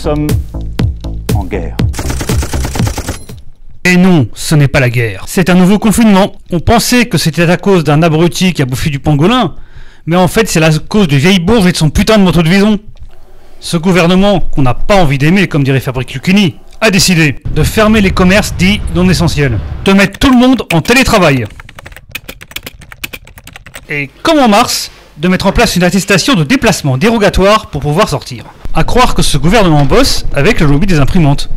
sommes en guerre. Et non, ce n'est pas la guerre. C'est un nouveau confinement. On pensait que c'était à cause d'un abruti qui a bouffé du pangolin, mais en fait c'est la cause du vieille bourge et de son putain de moto de vison. Ce gouvernement, qu'on n'a pas envie d'aimer, comme dirait Fabrice Lucchini, a décidé de fermer les commerces dits non essentiels, de mettre tout le monde en télétravail. Et comme en mars, de mettre en place une attestation de déplacement dérogatoire pour pouvoir sortir. À croire que ce gouvernement bosse avec le lobby des imprimantes.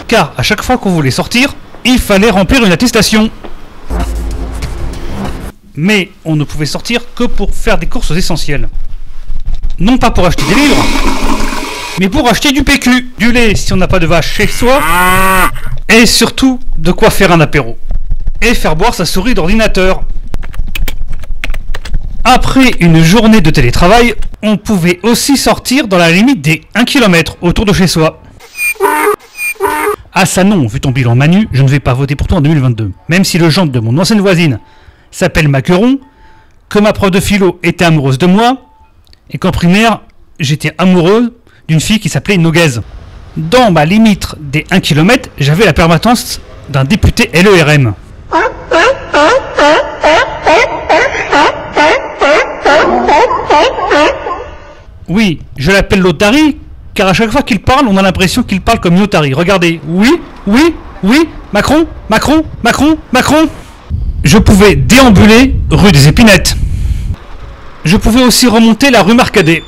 Car à chaque fois qu'on voulait sortir, il fallait remplir une attestation. Mais on ne pouvait sortir que pour faire des courses essentielles. Non pas pour acheter des livres, mais pour acheter du PQ, du lait si on n'a pas de vache chez soi, et surtout de quoi faire un apéro. Et faire boire sa souris d'ordinateur. Après une journée de télétravail, on pouvait aussi sortir dans la limite des 1 km autour de chez soi. Ah ça non, vu ton bilan Manu, je ne vais pas voter pour toi en 2022. Même si le gendre de mon ancienne voisine s'appelle Maqueron, que ma prof de philo était amoureuse de moi, et qu'en primaire, j'étais amoureux d'une fille qui s'appelait Noguez. Dans ma limite des 1 km, j'avais la permanence d'un député LERM. Oui, je l'appelle l'Otari, car à chaque fois qu'il parle, on a l'impression qu'il parle comme une otarie. Regardez, oui, oui, oui, Macron, Macron, Macron, Macron. Je pouvais déambuler rue des Épinettes. Je pouvais aussi remonter la rue Marcadet.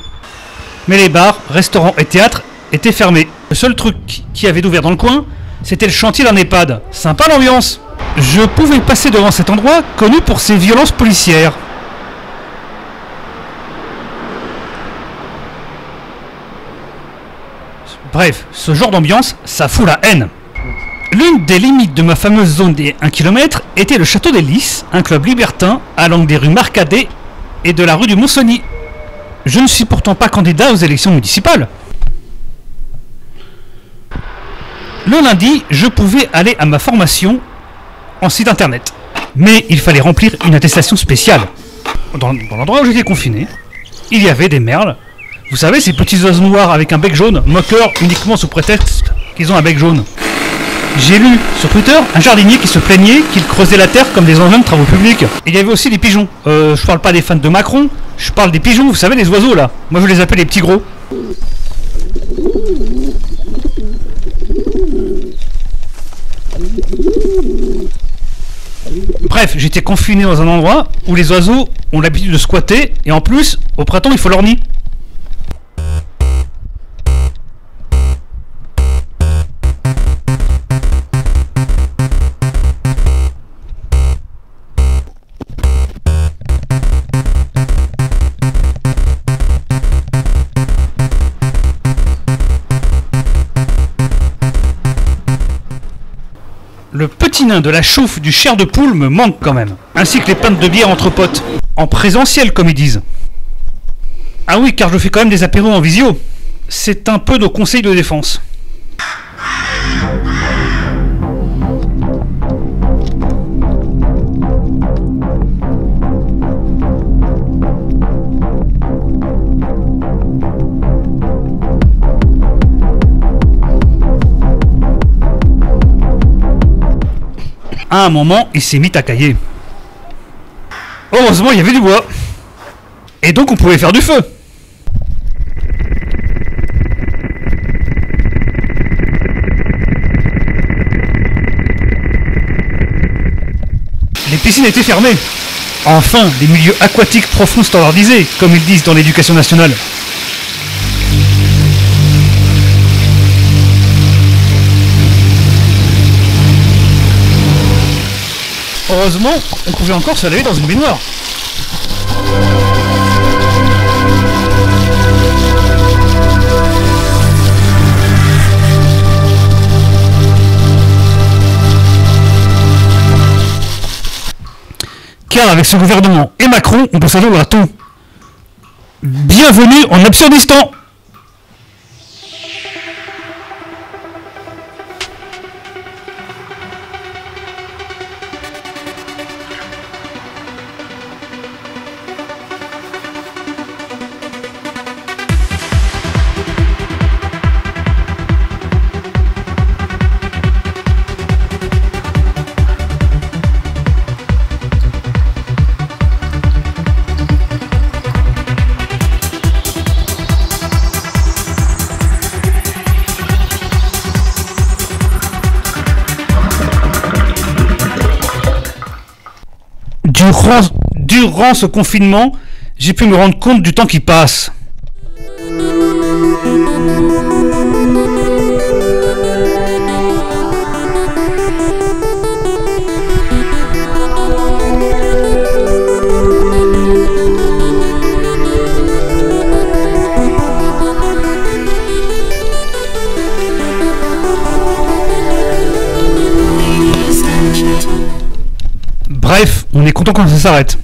Mais les bars, restaurants et théâtres étaient fermés. Le seul truc qui avait d'ouvert dans le coin, c'était le chantier d'un EHPAD. Sympa l'ambiance. Je pouvais passer devant cet endroit connu pour ses violences policières. Bref, ce genre d'ambiance, ça fout la haine. L'une des limites de ma fameuse zone des 1 km était le Château des Lys, un club libertin à l'angle des rues Marcadet et de la rue du Mont-Cenis. Je ne suis pourtant pas candidat aux élections municipales. Le lundi, je pouvais aller à ma formation en site internet. Mais il fallait remplir une attestation spéciale. Dans l'endroit où j'étais confiné, il y avait des merles. Vous savez, ces petits oiseaux noirs avec un bec jaune, moqueurs uniquement sous prétexte qu'ils ont un bec jaune. J'ai lu sur Twitter un jardinier qui se plaignait qu'il creusait la terre comme des engins de travaux publics. Et il y avait aussi des pigeons. Je parle pas des fans de Macron, je parle des pigeons, vous savez, les oiseaux là. Moi je les appelle les petits gros. Bref, j'étais confiné dans un endroit où les oiseaux ont l'habitude de squatter et en plus, au printemps, il faut leur nid. Le petit nain de la chauffe du chair de poule me manque quand même. Ainsi que les pintes de bière entre potes. En présentiel, comme ils disent. Ah oui, car je fais quand même des apéros en visio. C'est un peu nos conseils de défense. À un moment, il s'est mis à cailler. Heureusement, il y avait du bois. Et donc, on pouvait faire du feu. Les piscines étaient fermées. Enfin, des milieux aquatiques profonds standardisés, comme ils disent dans l'éducation nationale. Heureusement, on pouvait encore se laver dans une baignoire. Car avec ce gouvernement et Macron, on peut s'attendre à tout. Bienvenue en Absurdistan. Durant ce confinement, j'ai pu me rendre compte du temps qui passe. Bref, on est content quand ça s'arrête.